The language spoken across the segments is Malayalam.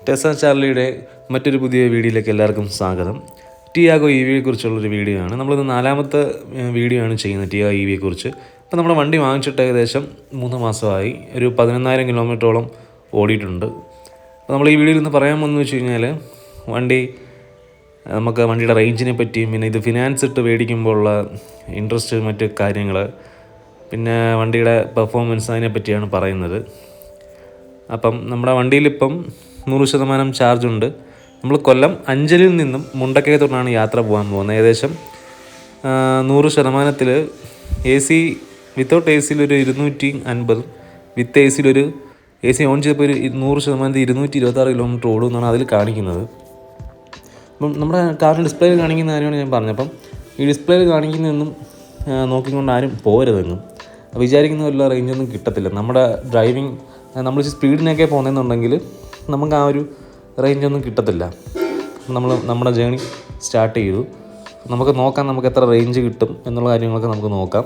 ടെസ്സ ചാർലിയുടെ മറ്റൊരു പുതിയ വീഡിയോയിലേക്ക് എല്ലാവർക്കും സ്വാഗതം. ടിയാഗോ ഇ വിയെ കുറിച്ചുള്ളൊരു വീഡിയോ ആണ്. നമ്മളിത് 4ാമത്തെ വീഡിയോ ആണ് ചെയ്യുന്നത് ടിയാഗോ ഇ വിയെ കുറിച്ച്. അപ്പോൾ നമ്മുടെ വണ്ടി വാങ്ങിച്ചിട്ട് ഏകദേശം 3 മാസമായി. ഒരു 11,000 കിലോമീറ്ററോളം ഓടിയിട്ടുണ്ട്. അപ്പോൾ നമ്മൾ ഈ വീഡിയോയിൽ നിന്ന് പറയാൻ പോകുന്നത് വെച്ച് കഴിഞ്ഞാൽ നമുക്ക് വണ്ടിയുടെ റേഞ്ചിനെ പറ്റിയും, പിന്നെ ഇത് ഫിനാൻസ് ഇട്ട് മേടിക്കുമ്പോഴുള്ള ഇൻട്രസ്റ്റ്, മറ്റ് കാര്യങ്ങൾ, പിന്നെ വണ്ടിയുടെ പെർഫോമൻസ്, അതിനെ പറ്റിയാണ് പറയുന്നത്. അപ്പം നമ്മുടെ വണ്ടിയിലിപ്പം 100% ചാർജുണ്ട്. നമ്മൾ കൊല്ലം അഞ്ചലിൽ നിന്നും മുണ്ടക്കയത്തോട്ടാണ് യാത്ര പോകാൻ പോകുന്നത്. ഏകദേശം 100%-ൽ AC വിത്തൗട്ട് ACയിലൊരു 250, വിത്ത് AC ഓൺ ചെയ്തപ്പോൾ ഒരു 100% 226 കിലോമീറ്റർ ഓടും എന്നാണ് അതിൽ കാണിക്കുന്നത്. അപ്പം നമ്മുടെ കാറിന് ഡിസ്പ്ലേയിൽ കാണിക്കുന്ന കാര്യമാണ് ഞാൻ പറഞ്ഞത്. അപ്പം ഈ ഡിസ്പ്ലേയിൽ കാണിക്കുന്നതൊന്നും നോക്കിക്കൊണ്ട് ആരും പോരുതെന്നും, വിചാരിക്കുന്ന വല്ല റേഞ്ചൊന്നും കിട്ടത്തില്ല. നമ്മുടെ ഡ്രൈവിംഗ്, നമ്മൾ സ്പീഡിനൊക്കെ പോകുന്നതെന്നുണ്ടെങ്കിൽ നമുക്ക് ആ ഒരു റേഞ്ചൊന്നും കിട്ടത്തില്ല. നമ്മുടെ ജേണി സ്റ്റാർട്ട് ചെയ്തു. നമുക്ക് നോക്കാം നമുക്ക് എത്ര റേഞ്ച് കിട്ടും എന്നുള്ള കാര്യങ്ങളൊക്കെ നമുക്ക് നോക്കാം.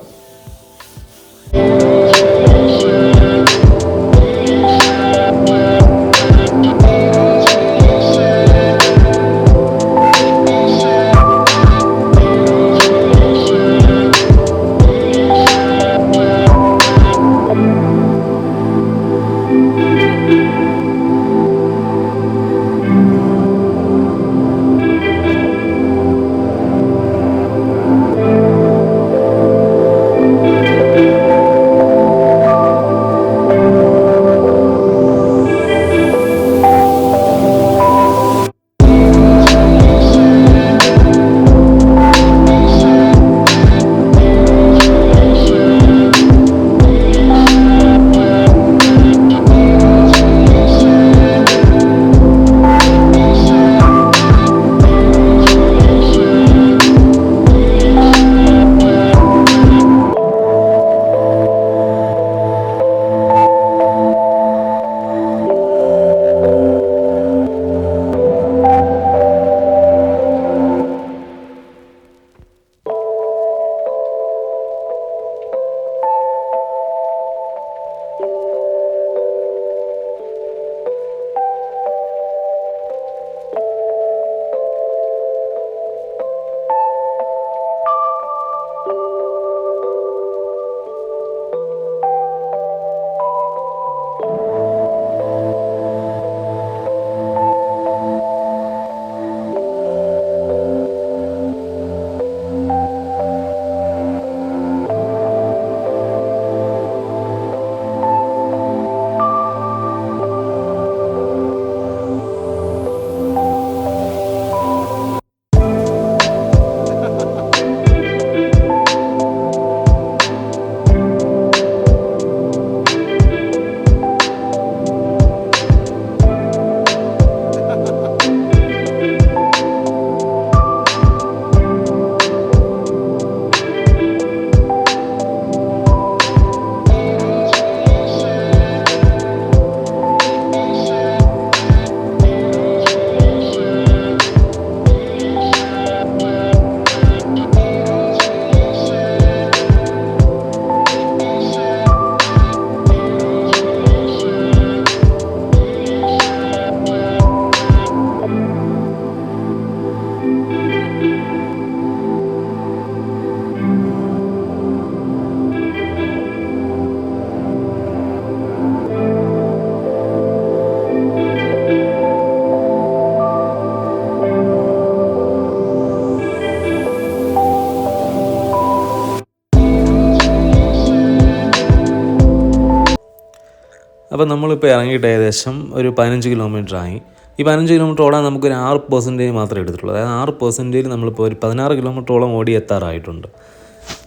അപ്പോൾ നമ്മളിപ്പോൾ ഇറങ്ങിയിട്ട് ഏകദേശം ഒരു 15 കിലോമീറ്റർ ആയി. ഈ 15 കിലോമീറ്റർ ഓടാൻ നമുക്കൊരു 6% മാത്രമേ എടുത്തിട്ടുള്ളൂ. അതായത് 6% നമ്മളിപ്പോൾ ഒരു 16 കിലോമീറ്ററോളം ഓടി എത്താറായിട്ടുണ്ട്.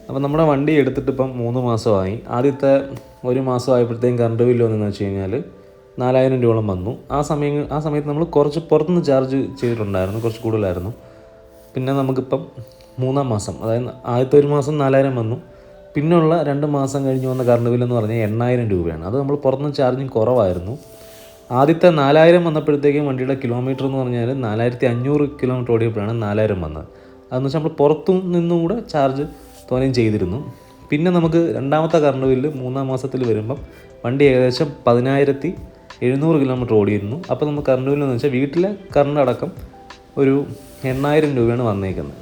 അപ്പോൾ നമ്മുടെ വണ്ടി എടുത്തിട്ട് ഇപ്പം 3 മാസമായി. ആദ്യത്തെ 1 മാസമായപ്പോഴത്തേക്കും കറണ്ട് ബില്ല് വന്നതെന്ന് വെച്ച് കഴിഞ്ഞാൽ 4,000 രൂപയോളം വന്നു. ആ സമയത്ത് നമ്മൾ കുറച്ച് പുറത്തുനിന്ന് ചാർജ് ചെയ്തിട്ടുണ്ടായിരുന്നു, കുറച്ച് കൂടുതലായിരുന്നു. പിന്നെ നമുക്കിപ്പം 3-ാം മാസം, അതായത് ആദ്യത്തെ 1 മാസം 4,000 വന്നു. പിന്നെയുള്ള 2 മാസം കഴിഞ്ഞ് വന്ന കറണ്ട് ബില്ലെന്ന് പറഞ്ഞാൽ 8,000 രൂപയാണ്. അത് നമ്മൾ പുറത്തുനിന്ന് ചാർജിങ് കുറവായിരുന്നു. ആദ്യത്തെ 4,000 വന്നപ്പോഴത്തേക്കും വണ്ടിയുടെ കിലോമീറ്റർ എന്ന് പറഞ്ഞാൽ 4,500 കിലോമീറ്റർ ഓടിയപ്പോഴാണ് 4,000 വന്നത്. അതെന്ന് വെച്ചാൽ നമ്മൾ പുറത്തു നിന്നും കൂടെ ചാർജ് തോനെയും ചെയ്തിരുന്നു. പിന്നെ നമുക്ക് രണ്ടാമത്തെ കറണ്ട് ബില്ല് 3-ാം മാസത്തിൽ വരുമ്പം വണ്ടി ഏകദേശം 10,700 700 കിലോമീറ്റർ ഓടിയിരുന്നു. അപ്പോൾ നമുക്ക് കറണ്ട് ബില്ല് എന്ന് വെച്ചാൽ വീട്ടിലെ കറണ്ട് അടക്കം ഒരു 8000 രൂപയാണ് വന്നേക്കുന്നത്.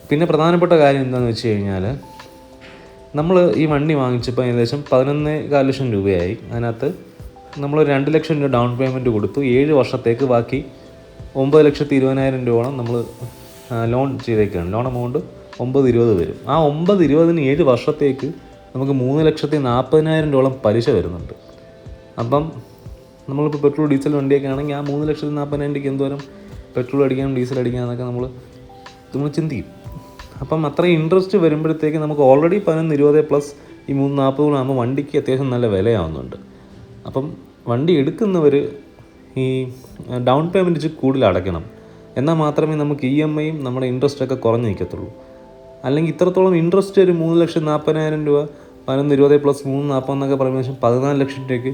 പിന്നെ പ്രധാനപ്പെട്ട കാര്യം എന്താണെന്ന് വെച്ച് കഴിഞ്ഞാൽ, നമ്മൾ ഈ വണ്ടി വാങ്ങിച്ചപ്പോൾ ഏകദേശം 11,4 ലക്ഷം രൂപയായി. അതിനകത്ത് നമ്മൾ 2 ലക്ഷം രൂപ ഡൗൺ പേയ്മെൻറ്റ് കൊടുത്തു. 7 വർഷത്തേക്ക് ബാക്കി 9,20,000 രൂപയോളം നമ്മൾ ലോൺ ചെയ്തേക്കാണ്. ലോൺ എമൗണ്ട് 9,20 വരും. ആ 9,20 7 വർഷത്തേക്ക് നമുക്ക് 3,40,000 രൂപയോളം പലിശ വരുന്നുണ്ട്. അപ്പം നമ്മളിപ്പോൾ പെട്രോൾ ഡീസൽ വണ്ടിയൊക്കെ ആണെങ്കിൽ ആ 3,40,000 രൂപയ്ക്ക് എന്തോരം പെട്രോൾ അടിക്കാം ഡീസൽ അടിക്കാം എന്നൊക്കെ നമ്മൾ ചിന്തിക്കും. അപ്പം അത്രയും ഇൻട്രസ്റ്റ് വരുമ്പോഴത്തേക്ക് നമുക്ക് ഓൾറെഡി 11,20 പ്ലസ് ഈ 3,40 ആകുമ്പോൾ വണ്ടിക്ക് അത്യാവശ്യം നല്ല വിലയാവുന്നുണ്ട്. അപ്പം വണ്ടി എടുക്കുന്നവർ ഈ ഡൗൺ പേയ്മെൻറ്റ് കൂടുതൽ അടയ്ക്കണം. എന്നാൽ മാത്രമേ നമുക്ക് EMIയും നമ്മുടെ ഇൻട്രസ്റ്റൊക്കെ കുറഞ്ഞ് നിൽക്കത്തുള്ളൂ. അല്ലെങ്കിൽ ഇത്രത്തോളം ഇൻട്രസ്റ്റ് ഒരു 3,40,000 രൂപ 11,20 പ്ലസ് 3,40 എന്നൊക്കെ പറയുമ്പോൾ 14 ലക്ഷം രൂപയ്ക്ക്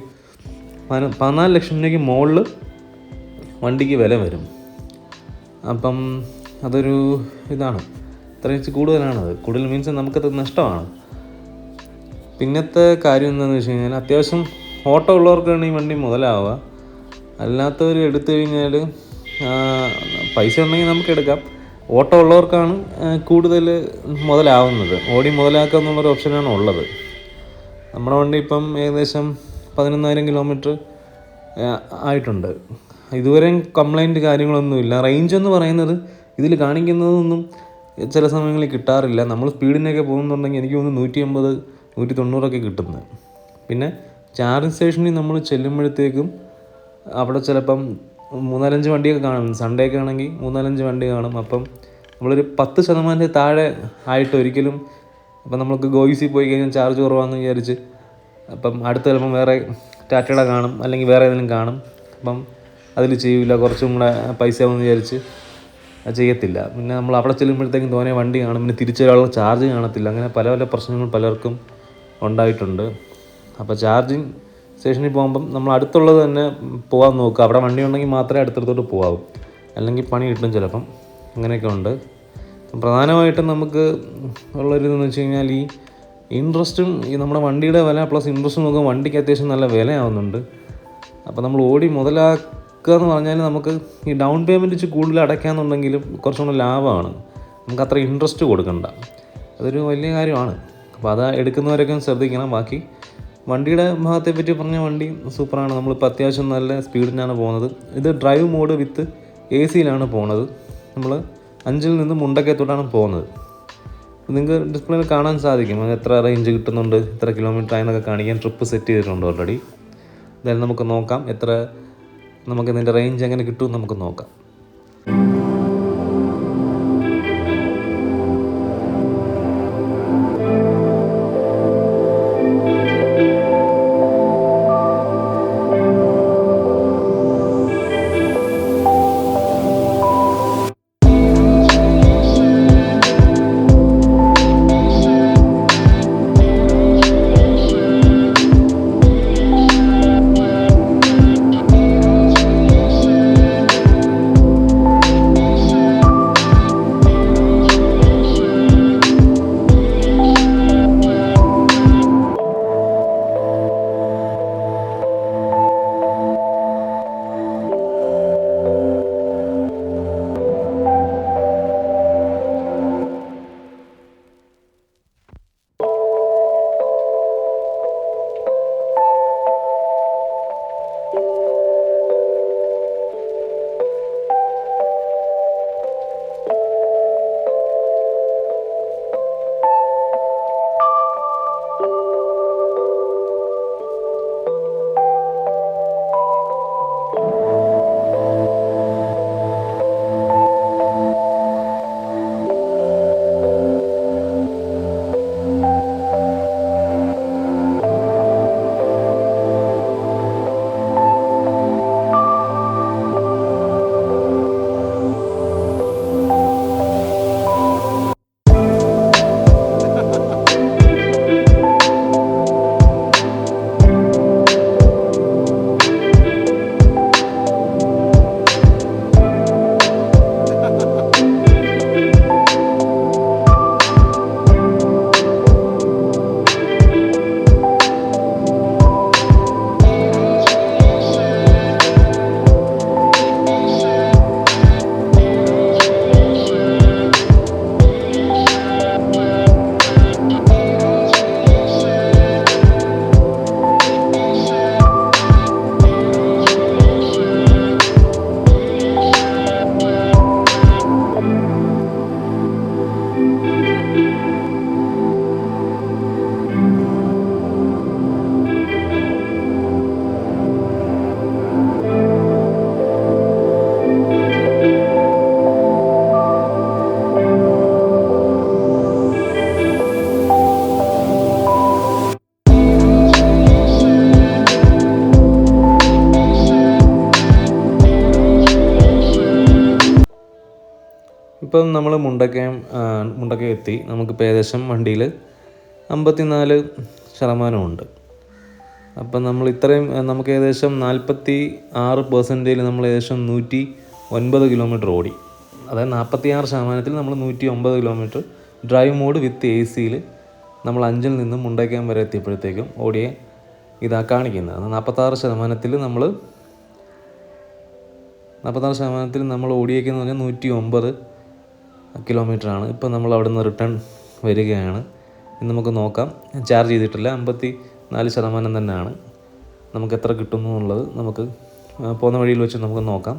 14 ലക്ഷം രൂപയ്ക്ക് മുകളിൽ വണ്ടിക്ക് വില വരും. അപ്പം അതൊരു ഇതാണ്, ഇത്രയും കൂടുതലാണത്. കൂടുതൽ മീൻസ് നമുക്കത് നഷ്ടമാണ്. പിന്നത്തെ കാര്യം എന്താണെന്ന് വെച്ച് കഴിഞ്ഞാൽ, അത്യാവശ്യം ഓട്ടോ ഉള്ളവർക്കാണ് ഈ വണ്ടി മുതലാവുക. അല്ലാത്തവർ എടുത്തു കഴിഞ്ഞാൽ പൈസ ഉണ്ടെങ്കിൽ നമുക്ക് എടുക്കാം. ഓട്ടോ ഉള്ളവർക്കാണ് കൂടുതൽ മുതലാവുന്നത്. ഓടി മുതലാക്കുക എന്നുള്ളൊരു ഓപ്ഷനാണ് ഉള്ളത്. നമ്മുടെ വണ്ടി ഇപ്പം ഏകദേശം 11,000 കിലോമീറ്റർ ആയിട്ടുണ്ട്. ഇതുവരെയും കംപ്ലൈൻറ്റ് കാര്യങ്ങളൊന്നുമില്ല. റേഞ്ച് എന്ന് പറയുന്നത് ഇതിൽ കാണിക്കുന്നതൊന്നും ചില സമയങ്ങളിൽ കിട്ടാറില്ല. നമ്മൾ സ്പീഡിനൊക്കെ പോകുന്നുണ്ടെങ്കിൽ എനിക്ക് തോന്നുന്നു 180, 190 കിട്ടുന്നത്. പിന്നെ ചാർജിങ് സ്റ്റേഷനിൽ നമ്മൾ ചെല്ലുമ്പോഴത്തേക്കും അവിടെ ചിലപ്പം 3-4 വണ്ടിയൊക്കെ കാണും. സൺഡേ ഒക്കെ ആണെങ്കിൽ 3-4 വണ്ടി കാണും. അപ്പം നമ്മളൊരു 10% താഴെ ആയിട്ട് ഒരിക്കലും, അപ്പം നമുക്ക് ഗോയിസിൽ പോയി കഴിഞ്ഞാൽ ചാർജ് കുറവാണെന്ന് വിചാരിച്ച് അപ്പം അടുത്ത് ചിലപ്പം വേറെ ടാറ്റയുടെ കാണും, അല്ലെങ്കിൽ വേറെ ഏതെങ്കിലും കാണും. അപ്പം അതിൽ ചെയ്യില്ല, കുറച്ചും കൂടെ പൈസ ആവുമെന്ന് വിചാരിച്ച് അത് ചെയ്യത്തില്ല. പിന്നെ നമ്മൾ അവിടെ ചെല്ലുമ്പോഴത്തേക്കും തോനെ വണ്ടി കാണും, പിന്നെ തിരിച്ചൊരാളുടെ ചാർജ് കാണത്തില്ല. അങ്ങനെ പല പല പ്രശ്നങ്ങൾ പലർക്കും ഉണ്ടായിട്ടുണ്ട്. അപ്പോൾ ചാർജിങ് സ്റ്റേഷനിൽ പോകുമ്പം നമ്മൾ അടുത്തുള്ളത് തന്നെ പോകാൻ നോക്കുക. അവിടെ വണ്ടി ഉണ്ടെങ്കിൽ മാത്രമേ അടുത്തടുത്തോട്ട് പോകാവൂ, അല്ലെങ്കിൽ പണി കിട്ടും ചിലപ്പം. അങ്ങനെയൊക്കെ ഉണ്ട്. പ്രധാനമായിട്ടും നമുക്ക് ഉള്ളൊരിതെന്ന് വെച്ച് കഴിഞ്ഞാൽ, ഈ ഇൻട്രസ്റ്റും ഈ നമ്മുടെ വണ്ടിയുടെ വില പ്ലസ് ഇൻട്രസ്റ്റ് നോക്കുമ്പോൾ വണ്ടിക്ക് അത്യാവശ്യം നല്ല വിലയാവുന്നുണ്ട്. അപ്പോൾ നമ്മൾ ഓടി മുതലാക്കുക എന്ന് പറഞ്ഞാൽ നമുക്ക് ഈ ഡൗൺ പേയ്മെൻറ്റ് കൂടുതൽ അടയ്ക്കാമെന്നുണ്ടെങ്കിലും കുറച്ചുകൂടെ ലാഭമാണ്. നമുക്ക് അത്ര ഇൻട്രസ്റ്റ് കൊടുക്കണ്ട. അതൊരു വലിയ കാര്യമാണ്. അപ്പോൾ അത് എടുക്കുന്നവരൊക്കെ ശ്രദ്ധിക്കണം. ബാക്കി വണ്ടിയുടെ ഭാഗത്തെ പറ്റി പറഞ്ഞ വണ്ടി സൂപ്പറാണ്. നമ്മളിപ്പോൾ അത്യാവശ്യം നല്ല സ്പീഡിനാണ് പോകുന്നത്. ഇത് ഡ്രൈവ് മോഡ് വിത്ത് AC പോകുന്നത്. നമ്മൾ 5 നിന്ന് മുണ്ടക്കയത്തോട്ടാണ് പോകുന്നത്. നിങ്ങൾക്ക് ഡിസ്പ്ലേയിൽ കാണാൻ സാധിക്കും അത് എത്ര റേഞ്ച് കിട്ടുന്നുണ്ട്, എത്ര കിലോമീറ്റർ ആയെന്നൊക്കെ കാണിക്കാൻ ട്രിപ്പ് സെറ്റ് ചെയ്തിട്ടുണ്ട് ഓൾറെഡി. എന്തായാലും നമുക്ക് നോക്കാം നമുക്ക് ഇതിൻ്റെ റേഞ്ച് എങ്ങനെ കിട്ടുമെന്ന് നമുക്ക് നോക്കാം. ഇപ്പം നമ്മൾ മുണ്ടക്കയം എത്തി. നമുക്കിപ്പോൾ ഏകദേശം വണ്ടിയിൽ 54% അപ്പം നമ്മൾ ഇത്രയും നമുക്ക് ഏകദേശം 46% നമ്മൾ ഏകദേശം 109 കിലോമീറ്റർ ഓടി. അതായത് 46% നമ്മൾ 109 കിലോമീറ്റർ ഡ്രൈവ് മോഡ് വിത്ത് AC നമ്മൾ 5-ൽ നിന്നും മുണ്ടക്കയം വരെ എത്തിയപ്പോഴത്തേക്കും ഓടിയ ഇതാ കാണിക്കുന്നത്. 46% നമ്മൾ ഓടിയേക്കെന്ന് പറഞ്ഞാൽ 109 കിലോമീറ്ററാണ്. ഇപ്പം നമ്മൾ അവിടെ നിന്ന് റിട്ടേൺ വരികയാണ്. ഇനി നമുക്ക് നോക്കാം. ചാർജ് ചെയ്തിട്ടില്ല, 54% തന്നെയാണ്. നമുക്ക് എത്ര കിട്ടുന്നു എന്നുള്ളത് നമുക്ക് പോകുന്ന വഴിയിൽ വെച്ച് നമുക്ക് നോക്കാം.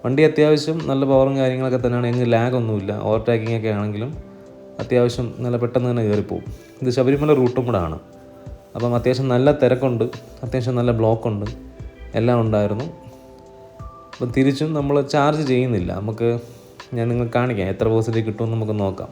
വണ്ടി അത്യാവശ്യം നല്ല പവറും കാര്യങ്ങളൊക്കെ തന്നെയാണ്. എങ്ങും ലാഗൊന്നുമില്ല. ഓവർടേക്കിംഗ് ഒക്കെ ആണെങ്കിലും അത്യാവശ്യം നല്ല പെട്ടെന്ന് തന്നെ കയറിപ്പോവും. ഇത് ശബരിമല റൂട്ടും കൂടെ ആണ്. അപ്പം അത്യാവശ്യം നല്ല തിരക്കുണ്ട്, അത്യാവശ്യം നല്ല ബ്ലോക്കുണ്ട്, എല്ലാം ഉണ്ടായിരുന്നു. അപ്പം തിരിച്ചും നമ്മൾ ചാർജ് ചെയ്യുന്നില്ല. ഞാൻ നിങ്ങൾക്ക് കാണിക്കാം എത്ര % കിട്ടുമെന്ന് നമുക്ക് നോക്കാം.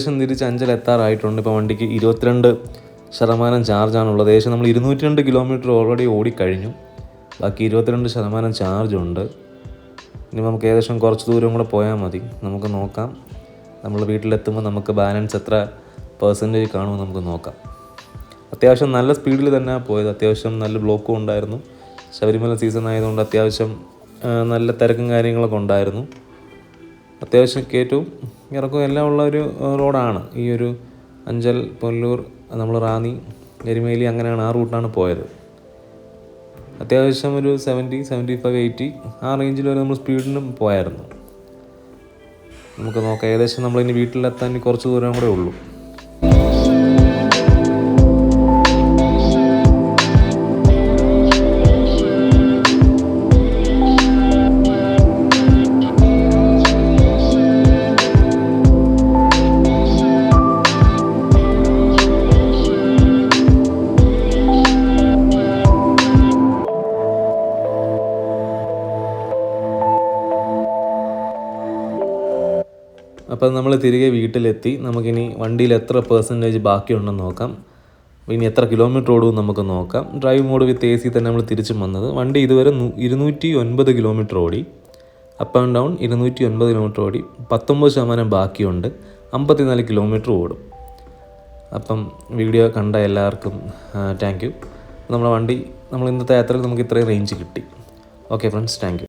ഏകദേശം തിരിച്ച് അഞ്ചൽ എത്താറായിട്ടുണ്ട്. ഇപ്പോൾ വണ്ടിക്ക് 22% ചാർജാണുള്ളത്. ഏകദേശം നമ്മൾ 202 കിലോമീറ്റർ ഓൾറെഡി ഓടിക്കഴിഞ്ഞു. ബാക്കി 22% ചാർജുണ്ട്. ഇനി നമുക്ക് ഏകദേശം കുറച്ച് ദൂരം കൂടെ പോയാൽ മതി. നമുക്ക് നോക്കാം. നമ്മൾ വീട്ടിലെത്തുമ്പോൾ നമുക്ക് ബാലൻസ് എത്ര പെർസെൻറ്റേജ് കാണുമെന്ന് നമുക്ക് നോക്കാം. അത്യാവശ്യം നല്ല സ്പീഡിൽ തന്നെ പോയത്. അത്യാവശ്യം നല്ല ബ്ലോക്കും ഉണ്ടായിരുന്നു. ശബരിമല സീസൺ ആയതുകൊണ്ട് അത്യാവശ്യം നല്ല തിരക്കും കാര്യങ്ങളൊക്കെ ഉണ്ടായിരുന്നു. അത്യാവശ്യം കയറ്റവും ഇറക്കവും എല്ലാം ഉള്ള ഒരു റോഡാണ്. ഈ ഒരു അഞ്ചൽ, പുനലൂർ, നമ്മൾ റാന്നി, എരുമേലി അങ്ങനെയാണ് ആ റൂട്ടാണ് പോയത്. അത്യാവശ്യം ഒരു 70, 75, 80 ആ റേഞ്ചിൽ വരെ നമ്മൾ സ്പീഡിനും പോയായിരുന്നു. നമുക്ക് നോക്കാം. ഏകദേശം നമ്മളിനി വീട്ടിലെത്താൻ കുറച്ച് ദൂരം കൂടെ ഉള്ളൂ. അപ്പോൾ നമ്മൾ തിരികെ വീട്ടിലെത്തി. നമുക്കിനി വണ്ടിയിൽ എത്ര പെർസെൻറ്റേജ് ബാക്കിയുണ്ടെന്ന് നോക്കാം. ഇനി എത്ര കിലോമീറ്റർ ഓടും നമുക്ക് നോക്കാം. ഡ്രൈവ് മോഡ് വിത്ത് AC തന്നെ നമ്മൾ തിരിച്ചും വന്നത്. വണ്ടി ഇതുവരെ 209 കിലോമീറ്റർ ഓടി. അപ്പ് ആൻഡ് ഡൗൺ 209 കിലോമീറ്റർ ഓടി. 19% ബാക്കിയുണ്ട്. 54 കിലോമീറ്റർ ഓടും. അപ്പം വീഡിയോ കണ്ട എല്ലാവർക്കും താങ്ക് യു. നമ്മുടെ വണ്ടി നമ്മൾ ഇന്നത്തെ യാത്രയിൽ നമുക്ക് ഇത്രയും റേഞ്ച് കിട്ടി. Okay friends, thank you.